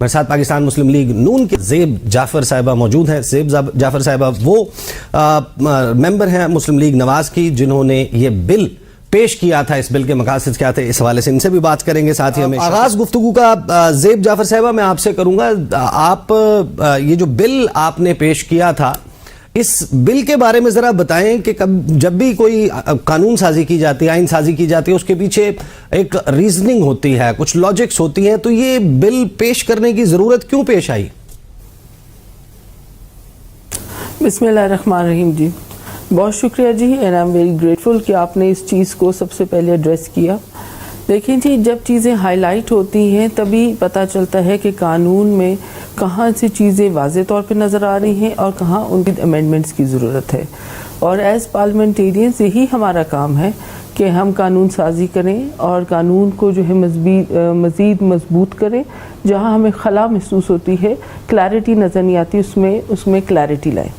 میرے ساتھ پاکستان مسلم لیگ نون کے زیب جعفر صاحبہ موجود ہیں. زیب جعفر صاحبہ وہ ممبر ہیں مسلم لیگ نواز کی جنہوں نے یہ بل پیش کیا تھا. اس بل کے مقاصد کیا تھے, اس حوالے سے ان سے بھی بات کریں گے. ساتھ ہی ہمیں آغاز گفتگو کا زیب جعفر صاحبہ میں آپ سے کروں گا. آپ یہ جو بل آپ نے پیش کیا تھا, اس بل کے بارے میں ذرا بتائیں کہ جب بھی کوئی قانون سازی کی جاتی ہے, آئین سازی کی جاتی ہے, اس کے پیچھے ایک ریزننگ ہوتی ہے, کچھ لاجکس ہوتی ہیں, تو یہ بل پیش کرنے کی ضرورت کیوں پیش آئی؟ بسم اللہ الرحمن الرحیم. جی بہت شکریہ جی, and I am very grateful کہ آپ نے اس چیز کو سب سے پہلے ایڈریس کیا. دیکھیں جی, جب چیزیں ہائی لائٹ ہوتی ہیں تبھی پتہ چلتا ہے کہ قانون میں کہاں سے چیزیں واضح طور پہ نظر آ رہی ہیں اور کہاں ان کی امینڈمنٹس کی ضرورت ہے. اور ایز پارلیمنٹیرینز یہی ہمارا کام ہے کہ ہم قانون سازی کریں اور قانون کو جو ہے مزید مضبوط کریں. جہاں ہمیں خلا محسوس ہوتی ہے, کلیئرٹی نظر نہیں آتی, اس میں کلیئرٹی لائیں.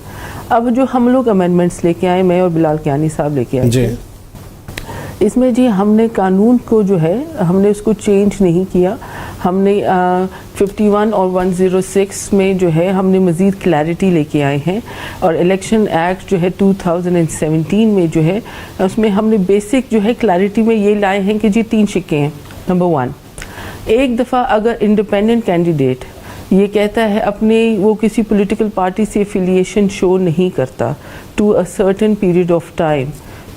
اب جو ہم لوگ امینڈمنٹس لے کے آئے, میں اور بلال کیانی صاحب لے کے آئے تھے, اس میں جی ہم نے قانون کو جو ہے ہم نے اس کو چینج نہیں کیا. ہم نے 51 اور 106 میں جو ہے ہم نے مزید کلیئرٹی لے کے آئے ہیں. اور الیکشن ایکٹ جو ہے 2017 میں جو ہے اس میں ہم نے بیسک جو ہے کلیئرٹی میں یہ لائے ہیں کہ جی 3 شکیں ہیں. نمبر 1, ایک دفعہ اگر انڈیپینڈنٹ کینڈیڈیٹ یہ کہتا ہے اپنے وہ کسی پولیٹیکل پارٹی سے افیلیشن شو نہیں کرتا to a certain period of time,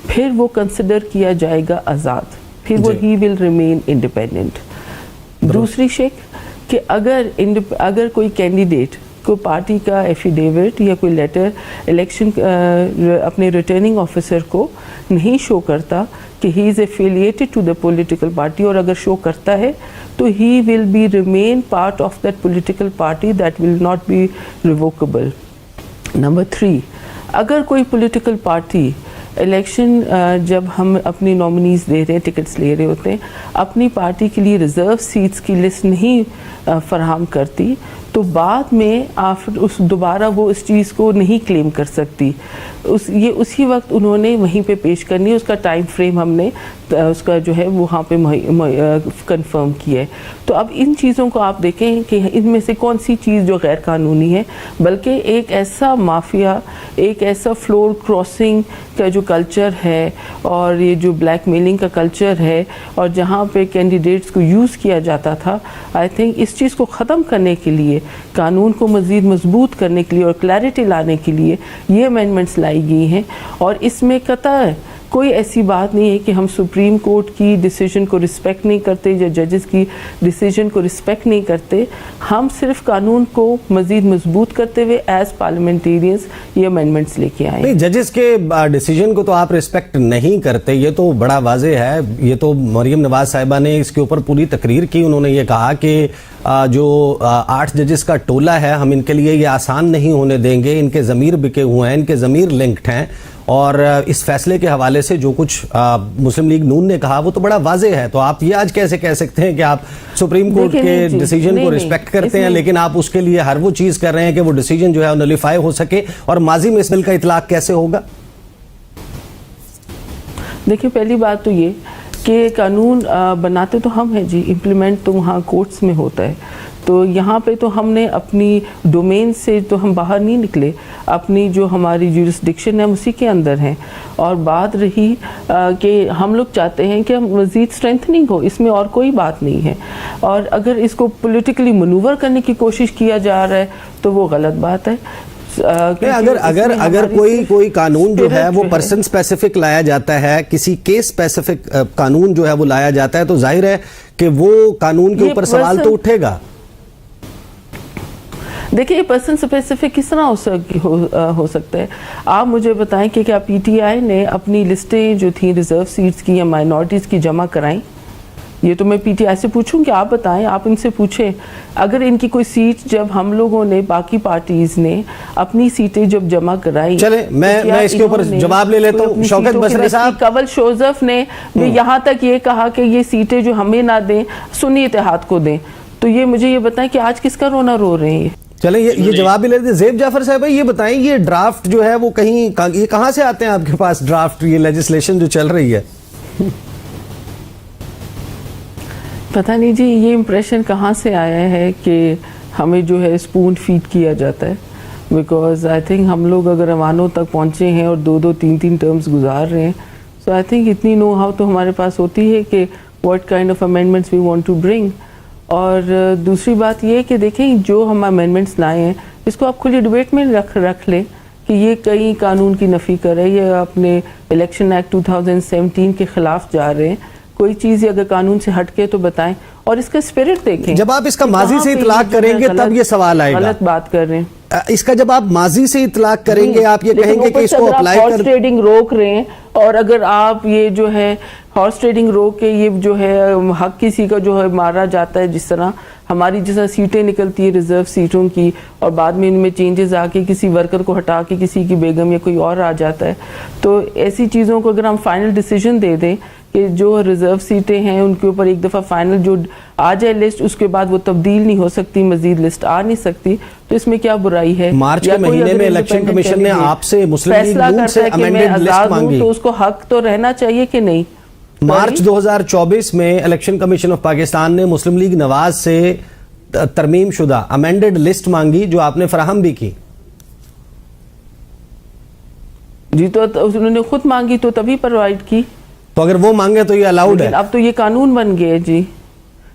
پھر وہ کنسیڈر کیا جائے گا آزاد, پھر وہ ہی ول ریمین انڈیپینڈنٹ. دوسری شک کہ اگر کوئی کینڈیڈیٹ کو پارٹی کا ایفیڈیوٹ یا کوئی لیٹر الیکشن اپنے ریٹرننگ آفیسر کو نہیں شو کرتا کہ he is affiliated to the political party, اور اگر شو کرتا ہے تو he will be remain part of that political party, that will not be revocable. Number 3, اگر کوئی پولیٹیکل پارٹی الیکشن جب ہم اپنی نامنیز دے رہے ہیں, ٹکٹس لے رہے ہوتے ہیں, اپنی پارٹی کے لیے ریزرو سیٹس کی لسٹ نہیں فراہم کرتی, تو بعد میں دوبارہ وہ اس چیز کو نہیں کلیم کر سکتی. یہ اسی وقت انہوں نے وہیں پہ پیش کرنی ہے. اس کا ٹائم فریم ہم نے اس کا جو ہے وہاں پہ کنفرم کیا ہے. تو اب ان چیزوں کو آپ دیکھیں کہ ان میں سے کون سی چیز جو غیر قانونی ہے, بلکہ ایک ایسا مافیا, ایک ایسا فلور کراسنگ کا جو کلچر ہے, اور یہ جو بلیک میلنگ کا کلچر ہے, اور جہاں پہ کینڈیڈیٹس کو یوز کیا جاتا تھا, آئی تھنک اس چیز کو ختم کرنے کے لیے, قانون کو مزید مضبوط کرنے کے لیے اور کلیئرٹی لانے کے لیے یہ امینڈمنٹس لائی گئی ہیں. اور اس میں قطع کوئی ایسی بات نہیں ہے کہ ہم سپریم کورٹ کی ڈیسیجن کو رسپیکٹ نہیں کرتے یا ججز کی ڈیسیجن کو رسپیکٹ نہیں کرتے. ہم صرف قانون کو مزید مضبوط کرتے ہوئے ایز پارلیمنٹیرینز یہ امینڈمنٹس لے کے آئے ہیں. ججز کے ڈیسیجن کو تو آپ رسپیکٹ نہیں کرتے, یہ تو بڑا واضح ہے. یہ تو مریم نواز صاحبہ نے اس کے اوپر پوری تقریر کی. انہوں نے یہ کہا کہ جو 8 ججز کا ٹولہ ہے, ہم ان کے لیے یہ آسان نہیں ہونے دیں گے. ان کے ضمیر بکے ہوئے ہیں, ان کے ضمیر لنکڈ ہیں, اور اس فیصلے کے حوالے سے جو کچھ مسلم لیگ نون نے کہا وہ تو بڑا واضح ہے. تو آپ یہ آج کیسے کہہ سکتے ہیں کہ آپ سپریم کورٹ کے ڈیسیجن کو رسپیکٹ کرتے ہیں, لیکن آپ اس کے لیے ہر وہ چیز کر رہے ہیں کہ وہ ڈیسیجن جو ہے نلیفائی ہو سکے, اور ماضی میں اس بل کا اطلاق کیسے ہوگا؟ دیکھیں, پہلی بات تو یہ کہ قانون بناتے تو ہم ہیں جی, امپلیمنٹ تو وہاں کورٹس میں ہوتا ہے. تو یہاں پہ تو ہم نے اپنی ڈومین سے تو ہم باہر نہیں نکلے, اپنی جو ہماری جورسڈکشن ہے اسی کے اندر ہیں. اور بات رہی کہ ہم لوگ چاہتے ہیں کہ مزید اسٹرینتھننگ ہو, اس میں اور کوئی بات نہیں ہے. اور اگر اس کو پولیٹیکلی منور کرنے کی کوشش کیا جا رہا ہے تو وہ غلط بات ہے. اگر کوئی قانون جو ہے وہ پرسن اسپیسیفک لایا جاتا ہے, کسی کیس اسپیسیفک قانون جو ہے وہ لایا جاتا ہے, تو ظاہر ہے کہ وہ قانون کے اوپر سوال تو اٹھے گا. دیکھیں, یہ پرسن اسپیسیفک کس طرح ہو سکتا ہے؟ آپ مجھے بتائیں کہ کیا پی ٹی آئی نے اپنی لسٹیں جو تھیں ریزرو سیٹس کی یا مائنورٹیز کی جمع کرائیں؟ یہ تو میں پی ٹی آئی سے پوچھوں کہ آپ بتائیں, آپ ان سے پوچھیں. اگر ان کی کوئی سیٹ جب ہم لوگوں نے, باقی پارٹیز نے اپنی سیٹیں جب جمع کرائی, چلیں میں اس کے اوپر جواب لے لیتا ہوں. شوکت بصری صاحب, کنول شوزف نے یہاں تک یہ کہا کہ یہ سیٹیں جو ہمیں نہ دیں سنی اتحاد کو دیں. تو یہ مجھے یہ بتائیں کہ آج کس کا رونا رو رہے ہیں؟ چلیں یہ جواب بھی لیتے ہیں. زیب جعفر صاحب, یہ بتائیں, یہ ڈرافٹ جو ہے وہ یہ کہاں سے آتے ہیں آپ کے پاس ڈرافٹ, یہ لیجسلیشن جو چل رہی ہے؟ پتہ نہیں جی یہ امپریشن کہاں سے آیا ہے کہ ہمیں جو ہے اسپون فیڈ کیا جاتا ہے، بیکاز آئی تھنک ہم لوگ اگر ایوانوں تک پہنچے ہیں اور 2-3 ٹرمز گزار رہے ہیں، سو آئی تھنک اتنی نو ہاؤ تو ہمارے پاس ہوتی ہے کہ what kind of amendments we want to bring. اور دوسری بات یہ کہ دیکھیں جو ہم امینڈمنٹس لائے ہیں اس کو آپ کھلی ڈبیٹ میں رکھ لیں کہ یہ کئی قانون کی نفی کر رہے ہیں، یہ اپنے الیکشن ایکٹ 2017 کے خلاف جا رہے ہیں. کوئی چیز اگر قانون سے ہٹ کے تو بتائیں اور اس کا اسپرٹ دیکھیں. جب آپ اس کا ماضی سے اطلاق کریں گے تب یہ سوال آئے گا. غلط بات کر رہے ہیں اس کا جب آپ ماضی سے اطلاق کریں گے آپ یہ کہیں گے کہ اس کو اپلائی ہارس ٹریڈنگ روک رہے ہیں، اور اگر آپ یہ جو ہے ہارس ٹریڈنگ روک کے یہ جو ہے حق کسی کا جو ہے مارا جاتا ہے، جس طرح ہماری جس طرح سیٹیں نکلتی ہیں ریزرو سیٹوں کی اور بعد میں ان میں چینجز آ کے کسی ورکر کو ہٹا کے کسی کی بیگم یا کوئی اور آ جاتا ہے، تو ایسی چیزوں کو اگر ہم فائنل ڈیسیجن دے دیں کہ جو ریزرو سیٹیں ہیں ان کے اوپر ایک دفعہ فائنل جو آ جائے لسٹ، اس کے بعد وہ تبدیل نہیں ہو سکتی، مزید لسٹ آ نہیں سکتی، تو اس میں کیا برائی ہے؟ مارچ کے مہینے میں الیکشن کمیشن نے آپ سے مسلم لیگ نون سے امینڈڈ لسٹ مانگی، تو اس کو حق تو رہنا چاہیے کہ نہیں. مارچ 2024 میں الیکشن کمیشن آف پاکستان نے مسلم لیگ نواز سے ترمیم شدہ امینڈڈ لسٹ مانگی جو آپ نے فراہم بھی کی. جی تو انہوں نے خود مانگی تو تبھی پرووائڈ کی. تو اگر وہ مانگے تو یہ الاؤڈ ہے. اب تو یہ قانون بن گئے جی.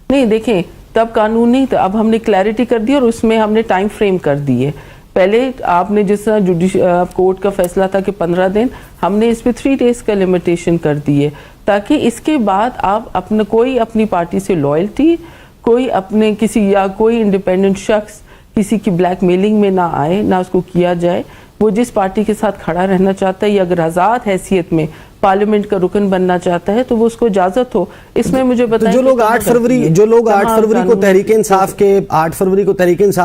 نہیں دیکھیں تب قانون نہیں تھا، اب ہم نے کلیئرٹی کر دی اور اس میں ہم نے ٹائم فریم کر دی ہے. پہلے آپ نے جس طرح کورٹ کا فیصلہ تھا کہ 15 دن، ہم نے اس پہ 3 days کا لمیٹیشن کر دی ہے تاکہ اس کے بعد آپ اپنا کوئی اپنی پارٹی سے لائلٹی، کوئی اپنے کسی یا کوئی انڈیپینڈنٹ شخص کسی کی بلیک میلنگ میں نہ آئے، نہ اس کو کیا جائے. وہ جس پارٹی کے ساتھ کھڑا رہنا چاہتا ہے یا اگر آزاد حیثیت میں پارلیمنٹ کا رکن بننا چاہتا ہے تو وہ اس کو اجازت ہو. اس میں مجھے بتائیں جو لوگ 8 فروری کو تحریک انصاف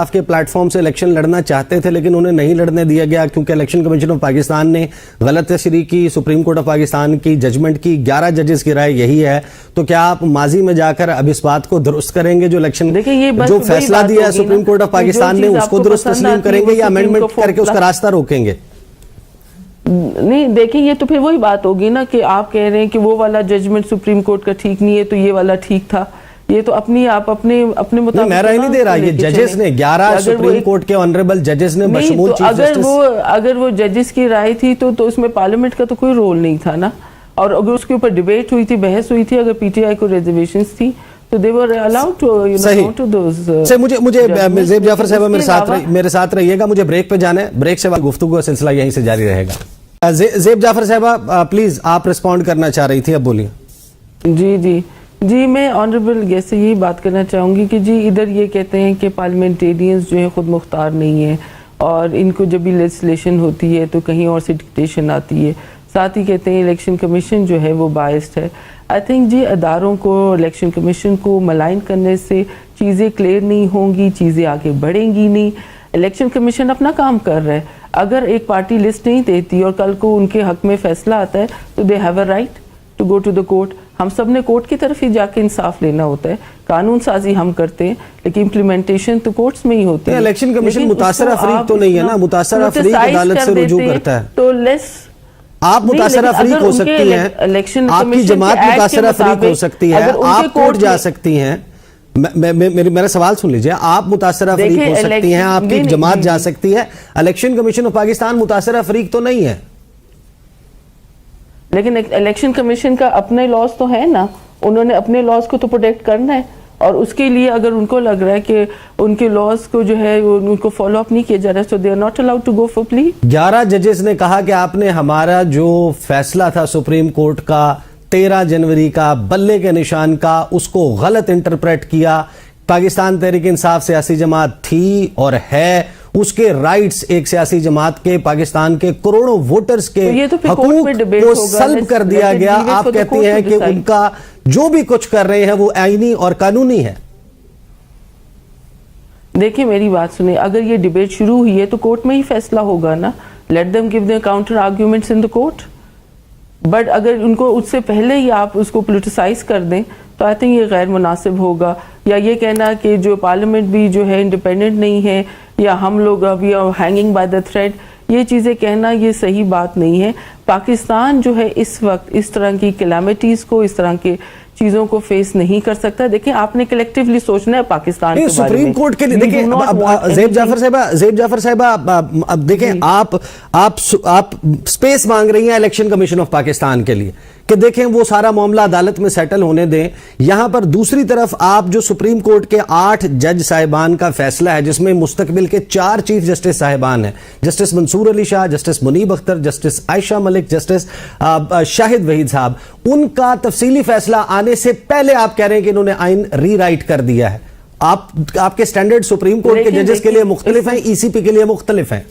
کے پلیٹ فارم سے الیکشن لڑنا چاہتے تھے لیکن انہیں نہیں لڑنے دیا گیا کیونکہ الیکشن کمیشن آف پاکستان نے غلط تشریح کی، سپریم کورٹ آف پاکستان کی ججمنٹ کی، 11 ججز کی رائے یہی ہے، تو کیا آپ ماضی میں جا کر اب اس بات کو درست کریں گے جو الیکشن جو فیصلہ دیا ہے سپریم کورٹ آف پاکستان نے اس کو درست تسلیم کریں گے یا امینڈمنٹ کر کے اس کا راستہ روکیں گے؟ نہیں دیکھیں یہ تو پھر وہی بات ہوگی نا کہ آپ کہہ رہے ہیں کہ وہ والا ججمنٹ سپریم کورٹ کا ٹھیک نہیں ہے تو یہ والا ٹھیک تھا. یہ تو اپنے مطابق میں رائے نہیں دے رہا، یہ ججز نے 11 سپریم کورٹ کے آنریبل ججز نے بشمول چیف جسٹس، اگر وہ ججز کی رائے تھی تو اس میں پارلیمنٹ کا تو کوئی رول نہیں تھا نا. اور اگر اس کے اوپر ڈیبیٹ ہوئی تھی، بحث ہوئی تھی، اگر پی ٹی آئی کو ریزرویشنز تھی تو they were allowed to to those مجھے زیب جعفر صاحبہ میرے ساتھ رہیے گا، مجھے بریک پہ جانا ہے، بریک سے بعد گفتگو کا سلسلہ یہیں سے جاری رہے گا. زیب جعفر صاحبہ پلیز آپ ریسپونڈ کرنا چاہ رہی تھی، اب بولیے. جی میں آنریبل گیسٹ سے یہی بات کرنا چاہوں گی کہ جی ادھر یہ کہتے ہیں کہ پارلیمنٹیرینز جو ہیں خود مختار نہیں ہیں اور ان کو جب بھی لیجسلیشن ہوتی ہے تو کہیں اور سے ڈکٹیشن آتی ہے. ساتھ ہی کہتے ہیں الیکشن کمیشن جو ہے وہ بائسڈ ہے. آئی تھنک جی اداروں کو، الیکشن کمیشن کو ملائن کرنے سے چیزیں کلیئر نہیں ہوں گی، چیزیں آگے بڑھیں گی نہیں. الیکشن کمیشن اپنا کام کر رہا ہے. اگر ایک پارٹی لسٹ نہیں دیتی اور کل کو ان کے حق میں فیصلہ آتا ہے تو they have a right to go to the court. ہم سب نے کورٹ کی طرف ہی جا کے انصاف لینا ہوتا ہے. قانون سازی ہم کرتے ہیں لیکن امپلیمنٹیشن تو کورٹس میں ہی ہوتی ہے. الیکشن کمیشن متاثرہ فریق تو نہیں ہے نا، متاثرہ فریق عدالت سے رجوع کرتا ہے. تو لیس آپ متاثرہ فریق ہو سکتی ہیں، آپ کی جماعت متاثرہ فریق ہو سکتی ہے، آپ کورٹ جا سکتی ہیں. میرا سوال سن لیجئے، آپ متاثرہ فریق ہو سکتی ہیں، آپ کی جماعت جا سکتی ہے، الیکشن کمیشن آف پاکستان متاثرہ فریق تو نہیں ہے. لیکن الیکشن کمیشن کا اپنے لاز تو ہے نا، انہوں نے اپنے لاز کو تو پروٹیکٹ کرنا ہے اور اس کے لیے اگر ان کو لگ رہا ہے کہ ان کے لاز کو جو ہے ان کو فالو اپ نہیں کیا جا رہا ہے تو they are not allowed to go for plea. 11 ججز نے کہا کہ آپ نے ہمارا جو فیصلہ تھا سپریم کورٹ کا 13 جنوری کا بلے کے نشان کا، اس کو غلط انٹرپریٹ کیا. پاکستان تحریک انصاف سیاسی جماعت تھی اور ہے، اس کے رائٹس ایک سیاسی جماعت کے پاکستان کے کروڑوں ووٹرز کے حقوق کو سلب کر دیا گیا. آپ کہتی ہیں کہ ان کا جو بھی کچھ کر رہے ہیں وہ آئینی اور قانونی ہے. دیکھیں میری بات سنیں، اگر یہ ڈیبیٹ شروع ہوئی ہے تو کورٹ میں ہی فیصلہ ہوگا نا. Let them give their counter arguments in the court. But اگر ان کو اس سے پہلے ہی آپ اس کو پولیٹیسائز کر دیں تو آئی تھنک یہ غیر مناسب ہوگا. یا یہ کہنا کہ جو پارلیمنٹ بھی جو ہے انڈیپینڈنٹ نہیں ہے یا ہم لوگ ابھی ہینگنگ بائی دا تھریڈ، یہ چیزیں کہنا یہ صحیح بات نہیں ہے. پاکستان جو ہے اس وقت اس طرح کی کلیمٹیز کو، اس طرح کے چیزوں کو فیس نہیں کر سکتا. دیکھیں آپ نے کلیکٹیولی سوچنا ہے پاکستان کے بارے میں. سپریم کورٹ کے لیے دیکھیں زیب جعفر صاحبہ اب دیکھیں آپ سپیس مانگ رہی ہیں الیکشن کمیشن آف پاکستان کے لیے کہ دیکھیں وہ سارا معاملہ عدالت میں سیٹل ہونے دیں. یہاں پر دوسری طرف آپ جو سپریم کورٹ کے 8 جج صاحبان کا فیصلہ ہے جس میں مستقبل کے 4 چیف جسٹس صاحبان ہیں, جسٹس منصور علی شاہ, جسٹس منیب اختر, جسٹس عائشہ ملک, جسٹس شاہد وحید صاحب, ان کا تفصیلی فیصلہ آنے سے پہلے آپ کہہ رہے ہیں کہ انہوں نے آئین ری رائٹ کر دیا ہے. آپ کے سٹینڈرڈ سپریم کورٹ کے ججز کے لیے مختلف ہیں, ای سی پی کے لیے مختلف ہیں؟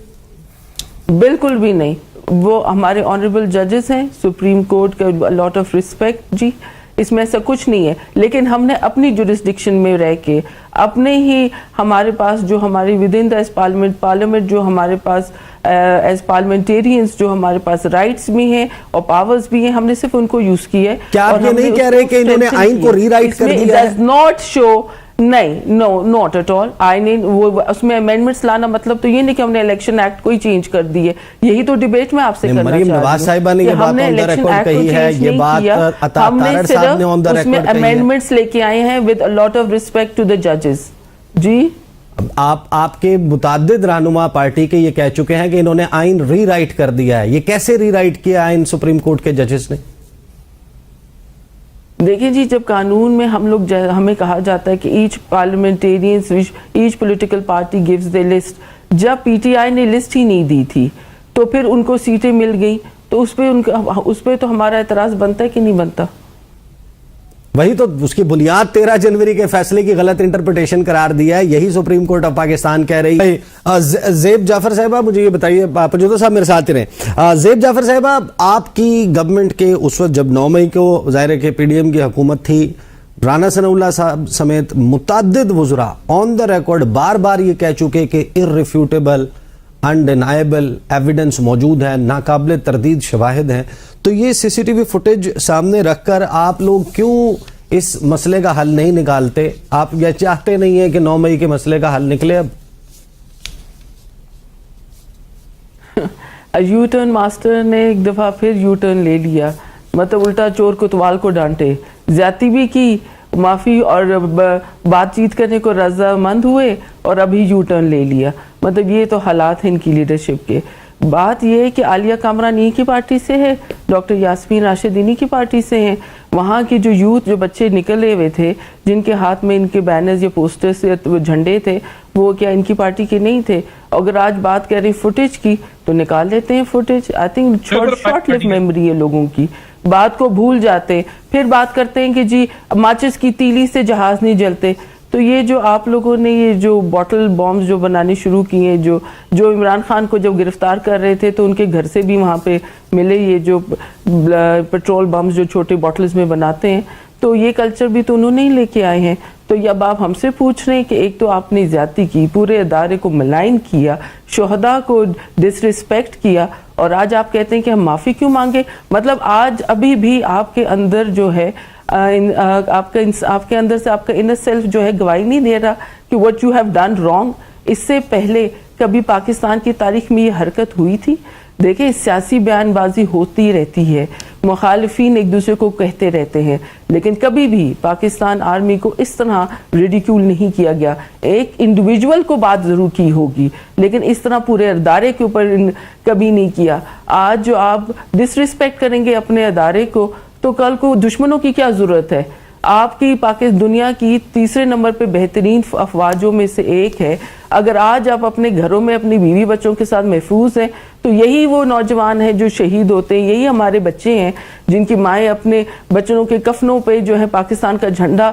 بالکل بھی نہیں. وہ ہمارے آنریبل ججز ہیں سپریم کورٹ کا, لاٹ آف ریسپیکٹ جی, اس میں ایسا کچھ نہیں ہے. لیکن ہم نے اپنی جورسڈکشن میں رہ کے اپنے ہی ہمارے پاس جو ہماری ود ان دا پارلیمنٹ جو ہمارے پاس ایز پارلیمنٹیرینز جو ہمارے پاس رائٹس بھی ہیں اور پاورز بھی ہیں, ہم نے صرف ان کو یوز کیا ہے. کیا آپ یہ نہیں کہہ رہے کہ انہوں نے آئین کو ری رائٹ کر دیا ہے؟ ناٹ شو نہیں, نو ناٹ ایٹ آل. آئین اس میں امینڈمنٹس لانا مطلب تو یہ نہیں کہ ہم نے الیکشن ایکٹ کو ہی چینج کر دیے. یہی تو ڈیبیٹ میں آپ سے کرنا چاہ رہی ہوں. مریم نواز صاحبہ نے یہ بات آن دا ریکارڈ کہی ہے, یہ بات عطا طاہر صاحب نے آن دا ریکارڈ کہی ہے. ہم نے صرف اس میں امینڈمنٹس لے کے آئے ہیں with a lot of respect to the judges. جی آپ کے متعدد رہنما پارٹی کے یہ کہہ چکے ہیں کہ انہوں نے آئین ری رائٹ کر دیا ہے. یہ کیسے ری رائٹ کیا آئین سپریم کورٹ کے ججز نے؟ دیکھیں جی, جب قانون میں ہم لوگ ہمیں کہا جاتا ہے کہ each parliamentarians each political party gives the list, جب پی ٹی آئی نے لسٹ ہی نہیں دی تھی تو پھر ان کو سیٹیں مل گئیں, تو اس پہ تو ہمارا اعتراض بنتا ہے کہ نہیں بنتا؟ وہی تو اس کی بنیاد 13 جنوری کے فیصلے کی غلط انٹرپریٹیشن قرار دیا ہے, یہی سپریم کورٹ آف پاکستان کہہ رہی ہے. زیب جعفر صاحبہ مجھے یہ بتائیے, پجوتو صاحب میرے ساتھ ہی رہیں. زیب جعفر صاحبہ, آپ کی گورنمنٹ کے اس وقت جب 9 مئی کو ظاہر ہے کہ پی ڈی ایم کی حکومت تھی, رانا ثناء اللہ صاحب سمیت متعدد وزراء آن دا ریکارڈ بار بار یہ کہہ چکے کہ irrefutable انڈینائبل ایویڈنس موجود ہے, ناقابل تردید شواہد ہیں. تو یہ سی سی ٹی وی فوٹیج سامنے رکھ کر آپ لوگ کیوں اس مسئلے کا حل نہیں نکالتے؟ آپ یہ چاہتے نہیں ہیں کہ 9 مئی کے مسئلے کا حل نکلے؟ اب یو ٹرن ماسٹر نے ایک دفعہ پھر یو ٹرن لے لیا, مطلب الٹا چور کوتوال کو ڈانٹے, زیادتی بھی کی, معافی اور بات چیت کرنے کو رضامند ہوئے اور ابھی یو ٹرن لے لیا. مطلب یہ تو حالات ہیں ان کی لیڈرشپ کے. بات یہ ہے کہ عالیہ کامران انہی کی پارٹی سے ہے, ڈاکٹر یاسمین راشد انہی کی پارٹی سے ہیں. وہاں کے جو یوتھ, جو بچے نکلے ہوئے تھے جن کے ہاتھ میں ان کے بینرز یا پوسٹرز یا جھنڈے تھے, وہ کیا ان کی پارٹی کے نہیں تھے؟ اگر آج بات کر رہی فوٹیج کی تو نکال لیتے ہیں footage. I think short live memory ہے لوگوں کی, بات کو بھول جاتے, پھر بات کرتے ہیں کہ جی ماچس کی تیلی سے جہاز نہیں جلتے. تو یہ جو آپ لوگوں نے یہ جو باٹل بامز جو بنانے شروع کیے, جو عمران خان کو جب گرفتار کر رہے تھے تو ان کے گھر سے بھی وہاں پہ ملے یہ جو پیٹرول بمز جو چھوٹے باٹلز میں بناتے ہیں, تو یہ کلچر بھی تو انہوں نے ہی لے کے آئے ہیں. تو اب آپ ہم سے پوچھ رہے ہیں کہ ایک تو آپ نے زیادتی کی, پورے ادارے کو ملائن کیا, شہداء کو ڈس رسپیکٹ کیا, اور آج آپ کہتے ہیں کہ ہم معافی کیوں مانگے؟ مطلب آج ابھی بھی آپ کے اندر جو ہے آپ کے اندر سے آپ کا انر سیلف جو ہے گواہی نہیں دے رہا کہ what you have done wrong. اس سے پہلے کبھی پاکستان کی تاریخ میں یہ حرکت ہوئی تھی؟ دیکھیں سیاسی بیان بازی ہوتی رہتی ہے, مخالفین ایک دوسرے کو کہتے رہتے ہیں, لیکن کبھی بھی پاکستان آرمی کو اس طرح ریڈیکیول نہیں کیا گیا. ایک انڈیویجول کو بات ضرور کی ہوگی, لیکن اس طرح پورے ادارے کے اوپر کبھی نہیں کیا. آج جو آپ ڈس ریسپیکٹ کریں گے اپنے ادارے کو, تو کل کو دشمنوں کی کیا ضرورت ہے؟ آپ کی دنیا کی 3 نمبر پہ بہترین افواجوں میں سے ایک ہے. اگر آج آپ اپنے گھروں میں اپنی بیوی بچوں کے ساتھ محفوظ ہیں, تو یہی وہ نوجوان ہیں جو شہید ہوتے ہیں, یہی ہمارے بچے ہیں جن کی مائیں اپنے بچوں کے کفنوں پہ جو ہے پاکستان کا جھنڈا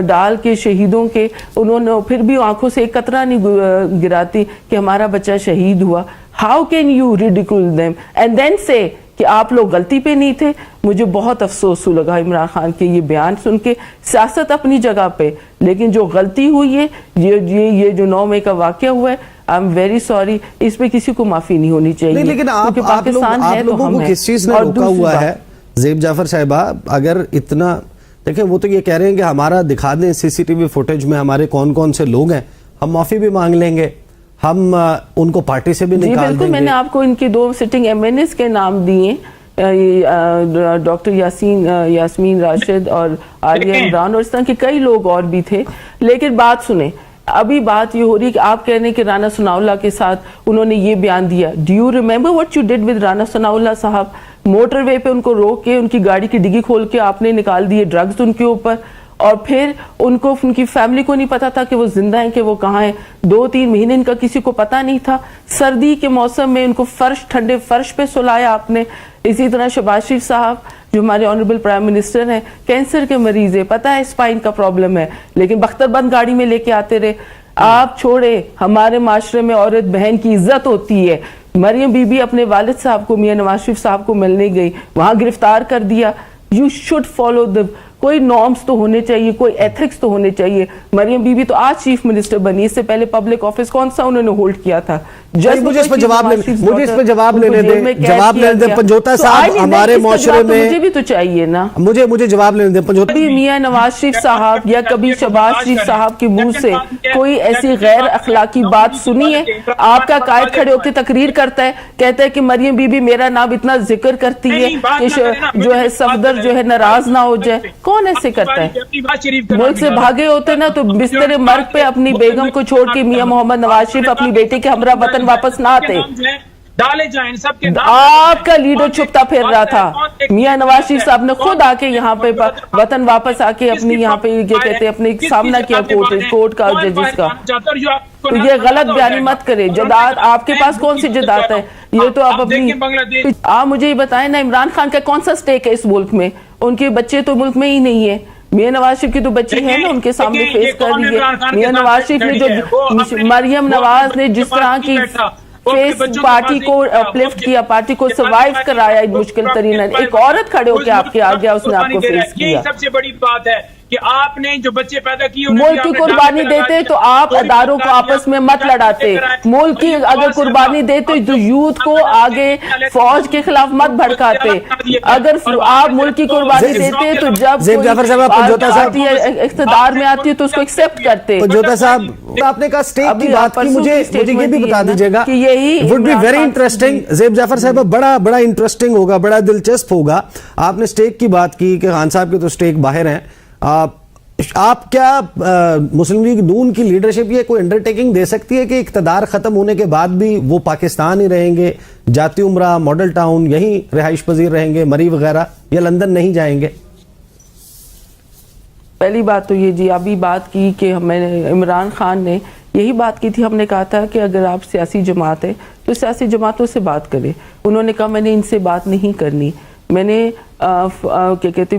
ڈال کے شہیدوں کے, انہوں نے پھر بھی آنکھوں سے ایک قطرہ نہیں گراتی کہ ہمارا بچہ شہید ہوا. How can you ridicule them and then سے کہ آپ لوگ غلطی پہ نہیں تھے؟ مجھے بہت افسوس لگا عمران خان کے یہ بیان سن کے. سیاست اپنی جگہ پہ, لیکن جو غلطی ہوئی ہے, یہ جو 9 مئی کا واقعہ ہوا ہے, آئی ایم ویری سوری, اس پہ کسی کو معافی نہیں ہونی چاہیے. لیکن آپ لوگوں کو کس چیز نے روکا ہوا ہے زیب جعفر صاحبہ؟ اگر اتنا دیکھیں, وہ تو یہ کہہ رہے ہیں کہ ہمارا دکھا دیں سی سی ٹی وی فوٹیج میں ہمارے کون کون سے لوگ ہیں, ہم معافی بھی مانگ لیں گے, ہم ان کو پارٹی سے بھی نکال دیں گے. میں نے آپ کو ان کے 2 سٹنگ ایم این ایز کے نام دیے ڈاکٹر یاسمین راشد اور عالیہ عمران اور اس طرح کے کئی لوگ اور بھی تھے. لیکن بات سنیں, ابھی بات یہ ہو رہی کہ آپ کہہ رہے ہیں کہ رانا ثناءاللہ کے ساتھ انہوں نے یہ بیان دیا. Do you remember what you did with Rana Sanaullah صاحب؟ موٹر وے پہ ان کو روک کے ان کی گاڑی کی ڈگی کھول کے آپ نے نکال دیے ڈرگز ان کے اوپر, اور پھر ان کی فیملی کو نہیں پتا تھا کہ وہ زندہ ہیں کہ وہ کہاں ہیں. 2-3 مہینے ان کا کسی کو پتا نہیں تھا. سردی کے موسم میں ان کو ٹھنڈے فرش پہ سلایا آپ نے. اسی طرح شہباز شریف صاحب جو ہمارے آنریبل پرائم منسٹر ہیں, کینسر کے مریض ہے, پتہ ہے اسپائن کا پرابلم ہے, لیکن بختر بند گاڑی میں لے کے آتے رہے. آپ چھوڑے, ہمارے معاشرے میں عورت بہن کی عزت ہوتی ہے. مریم بی بی اپنے والد صاحب کو, میاں نواز شریف صاحب کو ملنے گئی, وہاں گرفتار کر دیا. یو شوڈ فالو کوئی نارمز تو ہونے چاہیے, کوئی ایتھکس تو ہونے چاہیے. مریم بی بی تو آج چیف منسٹر بنی, اس سے پہلے پبلک آفس کون سا انہوں نے ہولڈ کیا تھا؟ مجھے اس پہ جواب لینے دیں. پنجوتا صاحب ہمارے معاشرے میں, مجھے بھی تو چاہیے نا, مجھے جواب لینے دیں. پنجوتا کبھی میاں نواز شریف صاحب یا کبھی شہباز شریف صاحب کے منہ سے کوئی ایسی غیر اخلاقی بات سنی ہے؟ آپ کا قائد کھڑے ہو کے تقریر کرتا ہے, کہتا ہے کہ مریم بی بی میرا نام اتنا ذکر کرتی ہے کہ جو ہے صفدر جو ہے ناراض نہ ہو جائے. کون ایسے کرتا ہے؟ ملک سے بھاگے ہوتے نا تو بستر مرگ پہ اپنی بیگم کو چھوڑ کے میاں محمد نواز شریف اپنی بیٹے کے ہمراہ وطن واپس نہ آتے. آپ کا لیڈر چھپتا پھر رہا تھا. میاں نواز شریف صاحب نے خود آ کے یہاں پہ وطن واپس آ کے اپنی یہاں پہ کیا کہتے ہیں اپنے سامنا کیا کورٹ کا ججز کا. تو یہ غلط بیانی مت کرے. جداد آپ کے پاس کون سی جداد ہے؟ یہ تو آپ اپنی, آپ مجھے یہ بتائیں نا, عمران خان کا کون سا سٹیک ہے اس ملک میں؟ ان کے بچے تو ملک میں ہی نہیں ہے. میاں نواز شریف کی تو بچی ہے نا, ان کے سامنے فیس کر رہی ہے. میاں نواز شریف نے جو مریم نواز نے جس طرح کی فیس پارٹی کو اپلفٹ کیا, پارٹی کو سروائیو کرایا مشکل ترین, ایک عورت کھڑے ہو کے آپ کے آگیا, اس نے آپ کو فیس کیا. سب سے بڑی بات ہے کہ آپ نے جو بچے پیدا کیے ملک کی قربانی دیتے تو آپ اداروں کو آپس میں مت لڑاتے. ملک کی اگر قربانی دیتے تو یوتھ کو آگے فوج کے خلاف مت بھڑکاتے. اگر آپ ملک کی قربانی دیتے تو جب پارٹی اقتدار میں آتی ہے تو اس کو ایکسپٹ کرتے. پنجوتا صاحب, آپ نے کہا سٹیک کی بات کی, مجھے یہ بھی بتا دیجئے گا, would be very interesting. زیب جعفر صاحب بڑا انٹرسٹنگ ہوگا, بڑا دلچسپ ہوگا. آپ نے سٹیک کی بات کی کہ خان صاحب کے تو سٹیک باہر ہیں. آپ کیا مسلم لیگ نون کی لیڈرشپ یہ کوئی انڈرٹیکنگ دے سکتی ہے کہ اقتدار ختم ہونے کے بعد بھی وہ پاکستان ہی رہیں گے, جاتی عمرہ, ماڈل ٹاؤن یہیں رہائش پذیر رہیں گے, مری وغیرہ, یا لندن نہیں جائیں گے؟ پہلی بات تو یہ جی ابھی بات کی کہ عمران خان نے یہی بات کی تھی. ہم نے کہا تھا کہ اگر آپ سیاسی جماعت ہے تو سیاسی جماعتوں سے بات کریں. انہوں نے کہا میں نے ان سے بات نہیں کرنی, میں نے کیا کہتے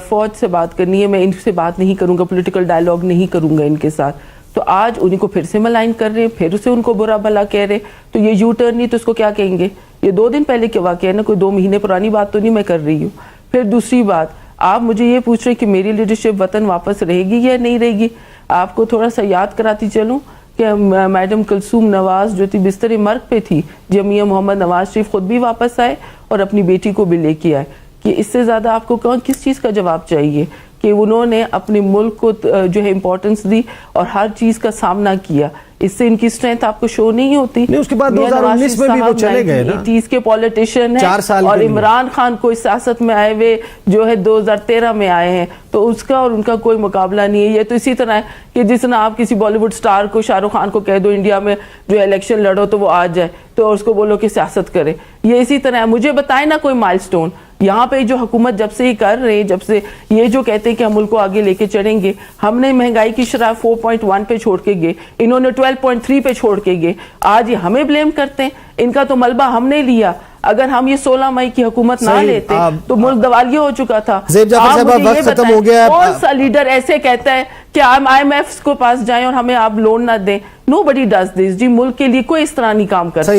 فوج سے بات کرنی ہے, میں ان سے بات نہیں کروں گا, پولیٹیکل ڈائلاگ نہیں کروں گا ان کے ساتھ. تو آج انہیں کو پھر سے ملائن کر رہے ہیں, پھر اسے ان کو برا بھلا کہہ رہے. تو یہ یو ٹرن نہیں تو اس کو کیا کہیں گے؟ یہ 2 دن پہلے کے واقعہ ہے نا, کوئی 2 مہینے پرانی بات تو نہیں میں کر رہی ہوں. پھر دوسری بات, آپ مجھے یہ پوچھ رہے کہ میری لیڈرشپ وطن واپس رہے گی یا نہیں رہے گی. آپ کو تھوڑا سا یاد کراتی چلوں کہ میڈم کلثوم نواز جو تھی بستر مرگ پہ تھی, جب میاں محمد نواز شریف خود بھی واپس آئے اور اپنی بیٹی کو بھی لے کے آئے. کہ اس سے زیادہ آپ کو کس چیز کا جواب چاہیے کہ انہوں نے اپنے ملک کو جو ہے امپورٹنس دی اور ہر چیز کا سامنا کیا. اس سے ان کی اسٹرینتھ آپ کو شو نہیں ہوتی. اس کے بعد 2019 میں بھی وہ چلے گئے نا, 80s کے پولیٹیشین ہیں, اور عمران خان کو سیاست میں آئے ہوئے جو ہے 2013 میں آئے ہیں, تو اس کا اور ان کا کوئی مقابلہ نہیں ہے. یہ تو اسی طرح ہے کہ جس طرح آپ کسی بالی ووڈ سٹار کو, شاہ رخ خان کو کہہ دو انڈیا میں جو الیکشن لڑو تو وہ آ جائے, تو اس کو بولو کہ سیاست کرے. یہ اسی طرح ہے. مجھے بتائیں نا کوئی مائل سٹون یہاں پہ جو حکومت جب سے ہی کر رہے ہیں, جب سے یہ جو کہتے ہیں کہ ہم ملک کو آگے لے کے چڑھیں گے. ہم نے مہنگائی کی شرح 4.1 پہ چھوڑ کے گئے, انہوں نے 12.3 پہ چھوڑ کے گئے. آج یہ ہمیں بلیم کرتے ہیں, ان کا تو ملبہ ہم نے لیا. اگر ہم یہ 16 مئی کی حکومت نہ لیتے تو ملک دیوالیہ ہو چکا تھا. وقت ختم ہو گیا. کون سا لیڈر ایسے کہتا ہے کہ IMF کو پاس جائیں اور ہمیں آپ لون نہ دیں؟ Nobody does this. جی ملک کے لیے کوئی اس طرح نہیں کام کرتا.